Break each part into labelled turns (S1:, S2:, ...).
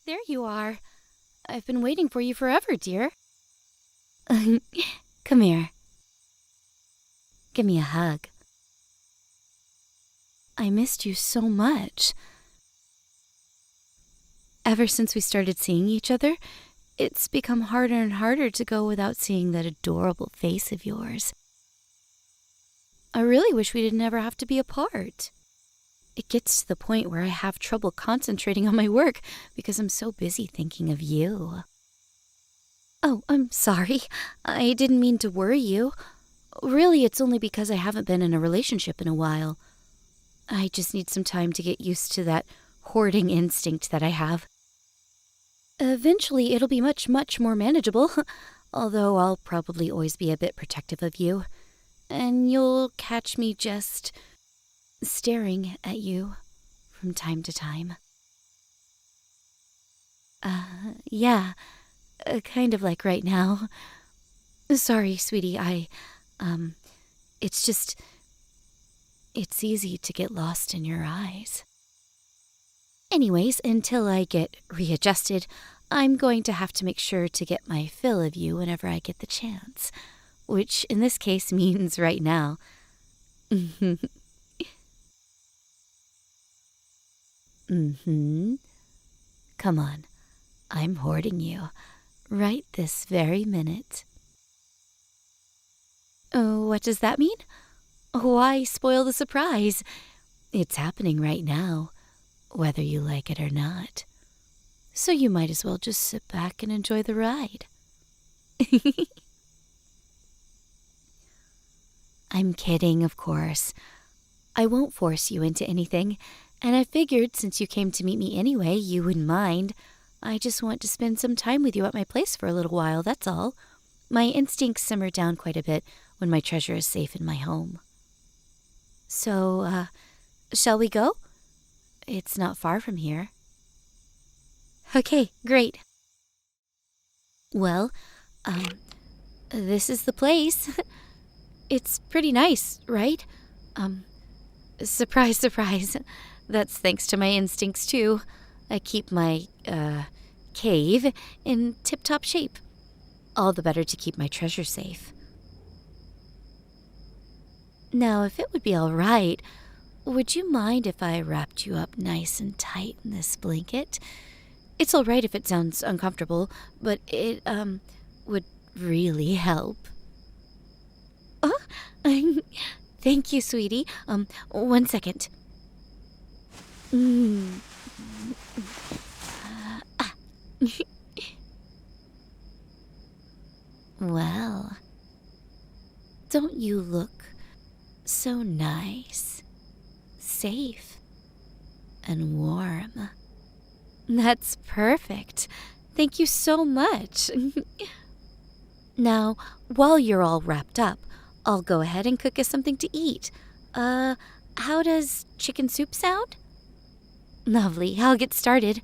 S1: there you are. I've been waiting for you forever, dear. Come here. Give me a hug. I missed you so much. Ever since we started seeing each other, it's become harder and harder to go without seeing that adorable face of yours. I really wish we didn't ever have to be apart. It gets to the point where I have trouble concentrating on my work because I'm so busy thinking of you. Oh, I'm sorry. I didn't mean to worry you. Really, it's only because I haven't been in a relationship in a while. I just need some time to get used to that hoarding instinct that I have. Eventually, it'll be much, much more manageable, although I'll probably always be a bit protective of you. And you'll catch me just staring at you from time to time. Yeah, kind of like right now. Sorry, sweetie, it's easy to get lost in your eyes. Anyways, until I get readjusted, I'm going to have to make sure to get my fill of you whenever I get the chance, which in this case means right now. Come on, I'm hoarding you right this very minute. Oh, what does that mean? Why spoil the surprise? It's happening right now, whether you like it or not. So you might as well just sit back and enjoy the ride. I'm kidding, of course. I won't force you into anything, and I figured since you came to meet me anyway, you wouldn't mind. I just want to spend some time with you at my place for a little while, that's all. My instincts simmer down quite a bit when my treasure is safe in my home. So, shall we go? It's not far from here. Okay, great. Well, this is the place. It's pretty nice, right? Surprise, surprise. That's thanks to my instincts, too. I keep my, cave in tip-top shape. All the better to keep my treasure safe. Now, if it would be all right, would you mind if I wrapped you up nice and tight in this blanket? It's all right if it sounds uncomfortable, but it, would really help. Thank you, sweetie. 1 second. Well, don't you look so nice, safe, and warm? That's perfect. Thank you so much. Now, while you're all wrapped up, I'll go ahead and cook us something to eat. How does chicken soup sound? Lovely. I'll get started.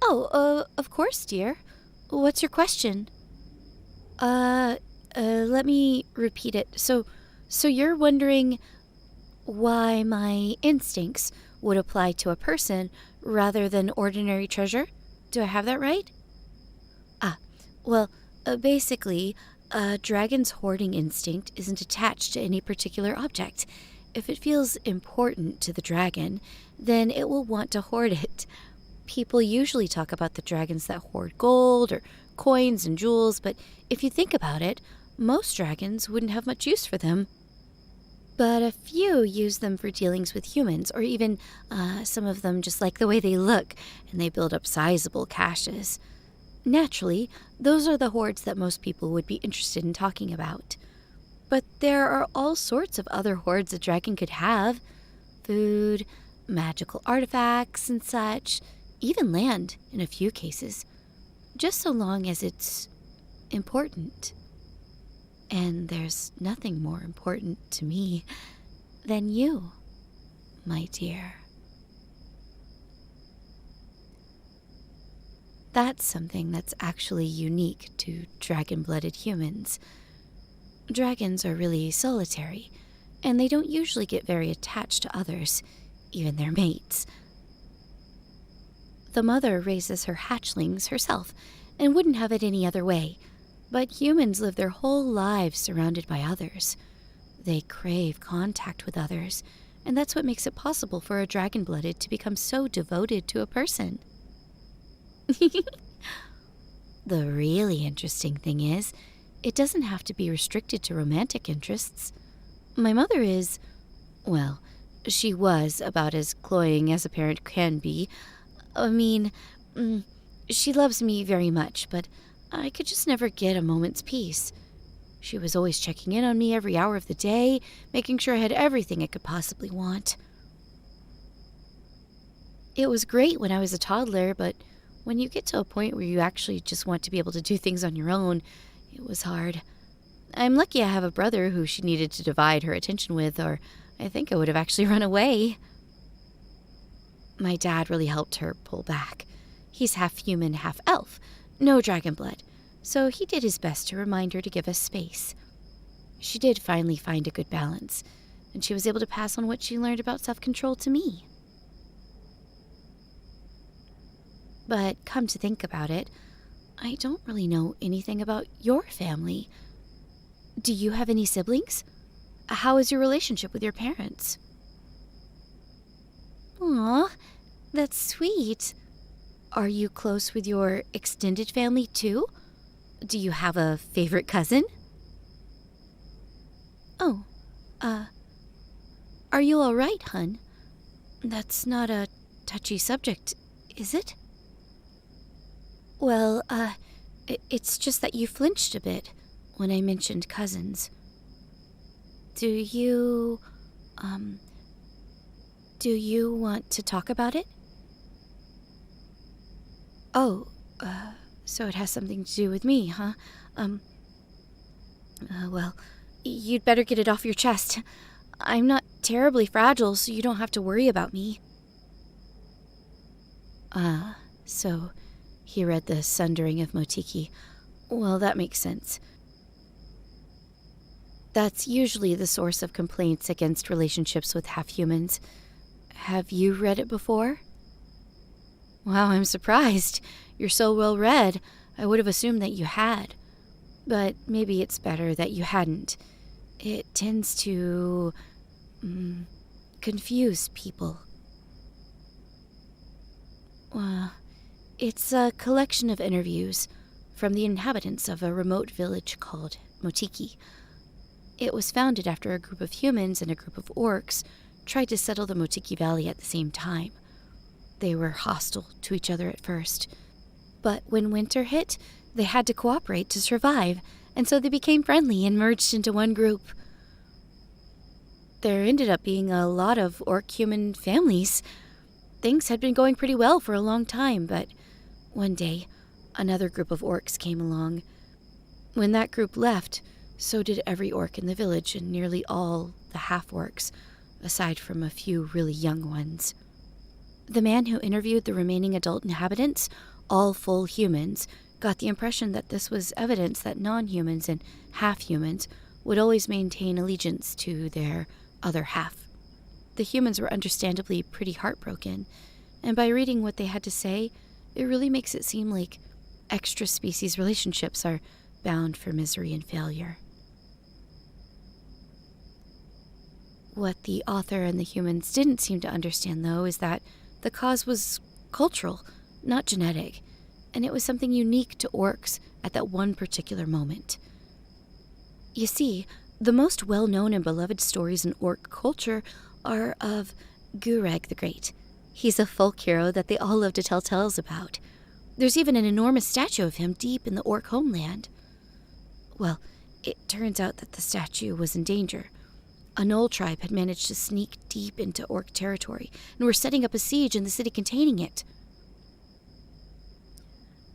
S1: Oh, of course, dear. What's your question? Let me repeat it. So you're wondering why my instincts would apply to a person rather than ordinary treasure? Do I have that right? Well, basically, a dragon's hoarding instinct isn't attached to any particular object. If it feels important to the dragon, then it will want to hoard it. People usually talk about the dragons that hoard gold or coins and jewels, but if you think about it, most dragons wouldn't have much use for them. But a few use them for dealings with humans, or even some of them just like the way they look, and they build up sizable caches. Naturally, those are the hoards that most people would be interested in talking about. But there are all sorts of other hoards a dragon could have. Food, magical artifacts and such, even land in a few cases. Just so long as it's important. And there's nothing more important to me than you, my dear. That's something that's actually unique to dragon-blooded humans. Dragons are really solitary, and they don't usually get very attached to others, even their mates. The mother raises her hatchlings herself and wouldn't have it any other way. But humans live their whole lives surrounded by others. They crave contact with others, and that's what makes it possible for a dragon-blooded to become so devoted to a person. The really interesting thing is, it doesn't have to be restricted to romantic interests. My mother is, well, she was about as cloying as a parent can be. I mean, she loves me very much, but I could just never get a moment's peace. She was always checking in on me every hour of the day, making sure I had everything I could possibly want. It was great when I was a toddler, but when you get to a point where you actually just want to be able to do things on your own, it was hard. I'm lucky I have a brother who she needed to divide her attention with, or I think I would have actually run away. My dad really helped her pull back. He's half human, half elf, no dragon blood, so he did his best to remind her to give us space. She did finally find a good balance, and she was able to pass on what she learned about self-control to me. But come to think about it, I don't really know anything about your family. Do you have any siblings? How is your relationship with your parents? Aw, that's sweet. Are you close with your extended family too? Do you have a favorite cousin? Oh, are you all right, hun? That's not a touchy subject, is it? Well, it's just that you flinched a bit when I mentioned cousins. Do you want to talk about it? Oh, so it has something to do with me, huh? Well, you'd better get it off your chest. I'm not terribly fragile, so you don't have to worry about me. So he read the sundering of Motiki. Well, that makes sense. That's usually the source of complaints against relationships with half-humans. Have you read it before? Wow, I'm surprised. You're so well read. I would have assumed that you had. But maybe it's better that you hadn't. It tends to confuse people. It's a collection of interviews from the inhabitants of a remote village called Motiki. It was founded after a group of humans and a group of orcs tried to settle the Motiki Valley at the same time. They were hostile to each other at first, but when winter hit, they had to cooperate to survive, and so they became friendly and merged into one group. There ended up being a lot of orc-human families. Things had been going pretty well for a long time, but one day, another group of orcs came along. When that group left, so did every orc in the village and nearly all the half-orcs, aside from a few really young ones. The man who interviewed the remaining adult inhabitants, all full humans, got the impression that this was evidence that non-humans and half-humans would always maintain allegiance to their other half. The humans were understandably pretty heartbroken, and by reading what they had to say, it really makes it seem like extra-species relationships are bound for misery and failure. What the author and the humans didn't seem to understand, though, is that the cause was cultural, not genetic, and it was something unique to orcs at that one particular moment. You see, the most well-known and beloved stories in orc culture are of Gureg the Great. He's a folk hero that they all love to tell tales about. There's even an enormous statue of him deep in the orc homeland. Well, it turns out that the statue was in danger. A Knoll tribe had managed to sneak deep into orc territory and were setting up a siege in the city containing it.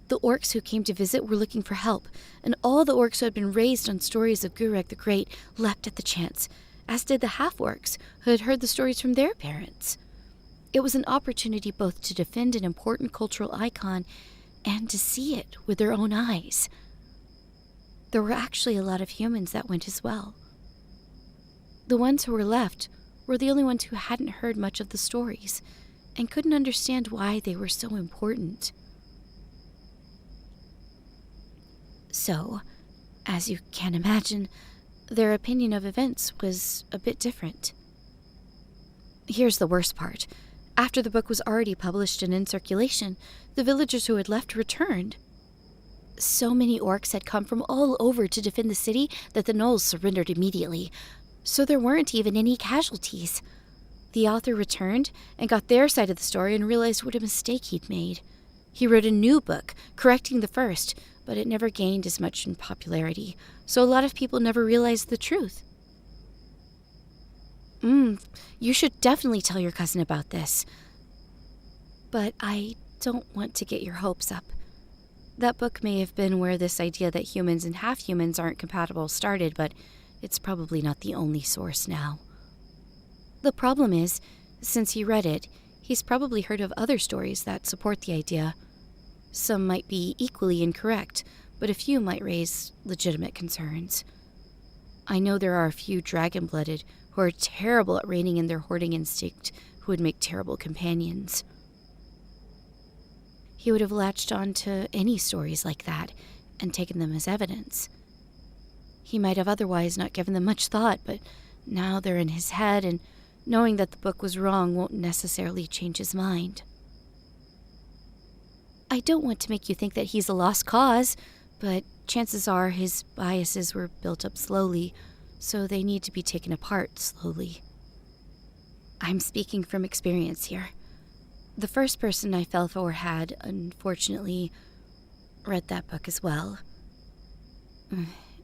S1: The orcs who came to visit were looking for help, and all the orcs who had been raised on stories of Gureg the Great leapt at the chance, as did the half-orcs who had heard the stories from their parents. It was an opportunity both to defend an important cultural icon and to see it with their own eyes. There were actually a lot of humans that went as well. The ones who were left were the only ones who hadn't heard much of the stories, and couldn't understand why they were so important. So, as you can imagine, their opinion of events was a bit different. Here's the worst part. After the book was already published and in circulation, the villagers who had left returned. So many orcs had come from all over to defend the city that the gnolls surrendered immediately, so there weren't even any casualties. The author returned and got their side of the story and realized what a mistake he'd made. He wrote a new book, correcting the first, but it never gained as much in popularity, so a lot of people never realized the truth. You should definitely tell your cousin about this. But I don't want to get your hopes up. That book may have been where this idea that humans and half-humans aren't compatible started, but it's probably not the only source now. The problem is, since he read it, he's probably heard of other stories that support the idea. Some might be equally incorrect, but a few might raise legitimate concerns. I know there are a few dragon-blooded who are terrible at reining in their hoarding instinct who would make terrible companions. He would have latched on to any stories like that and taken them as evidence. He might have otherwise not given them much thought, but now they're in his head, and knowing that the book was wrong won't necessarily change his mind. I don't want to make you think that he's a lost cause, but chances are his biases were built up slowly, so they need to be taken apart slowly. I'm speaking from experience here. The first person I fell for had, unfortunately, read that book as well.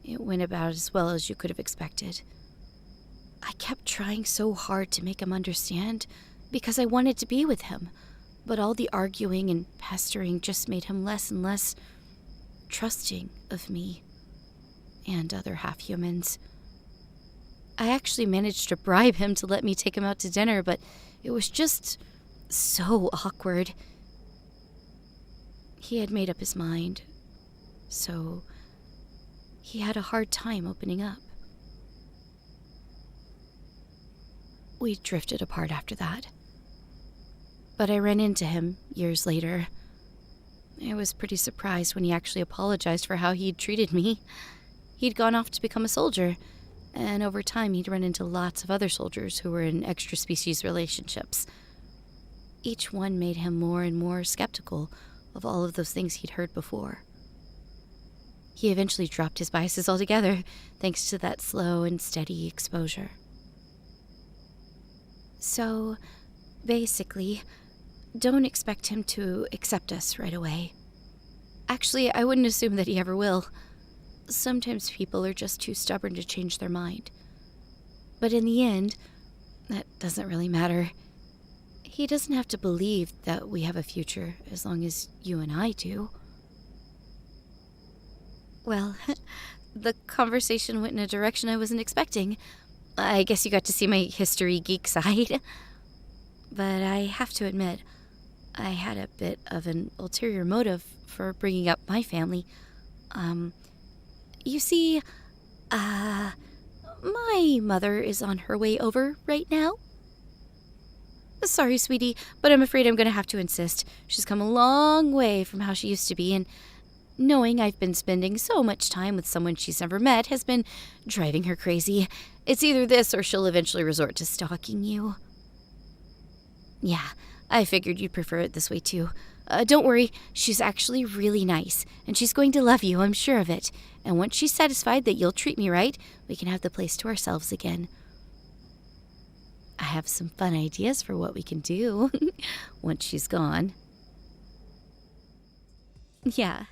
S1: It went about as well as you could have expected. I kept trying so hard to make him understand because I wanted to be with him, but all the arguing and pestering just made him less and less trusting of me and other half-humans. I actually managed to bribe him to let me take him out to dinner, but it was just so awkward. He had made up his mind, so he had a hard time opening up. We drifted apart after that. But I ran into him years later. I was pretty surprised when he actually apologized for how he'd treated me. He'd gone off to become a soldier, and over time he'd run into lots of other soldiers who were in extra-species relationships. Each one made him more and more skeptical of all of those things he'd heard before. He eventually dropped his biases altogether, thanks to that slow and steady exposure. So, basically, don't expect him to accept us right away. Actually, I wouldn't assume that he ever will. Sometimes people are just too stubborn to change their mind. But in the end, that doesn't really matter. He doesn't have to believe that we have a future as long as you and I do. Well, the conversation went in a direction I wasn't expecting. I guess you got to see my history geek side. But I have to admit, I had a bit of an ulterior motive for bringing up my family. You see, my mother is on her way over right now. Sorry, sweetie, but I'm afraid I'm going to have to insist. She's come a long way from how she used to be, and knowing I've been spending so much time with someone she's never met has been driving her crazy. It's either this or she'll eventually resort to stalking you. Yeah, I figured you'd prefer it this way too. Don't worry, she's actually really nice, and she's going to love you, I'm sure of it. And once she's satisfied that you'll treat me right, we can have the place to ourselves again. I have some fun ideas for what we can do once she's gone. Yeah.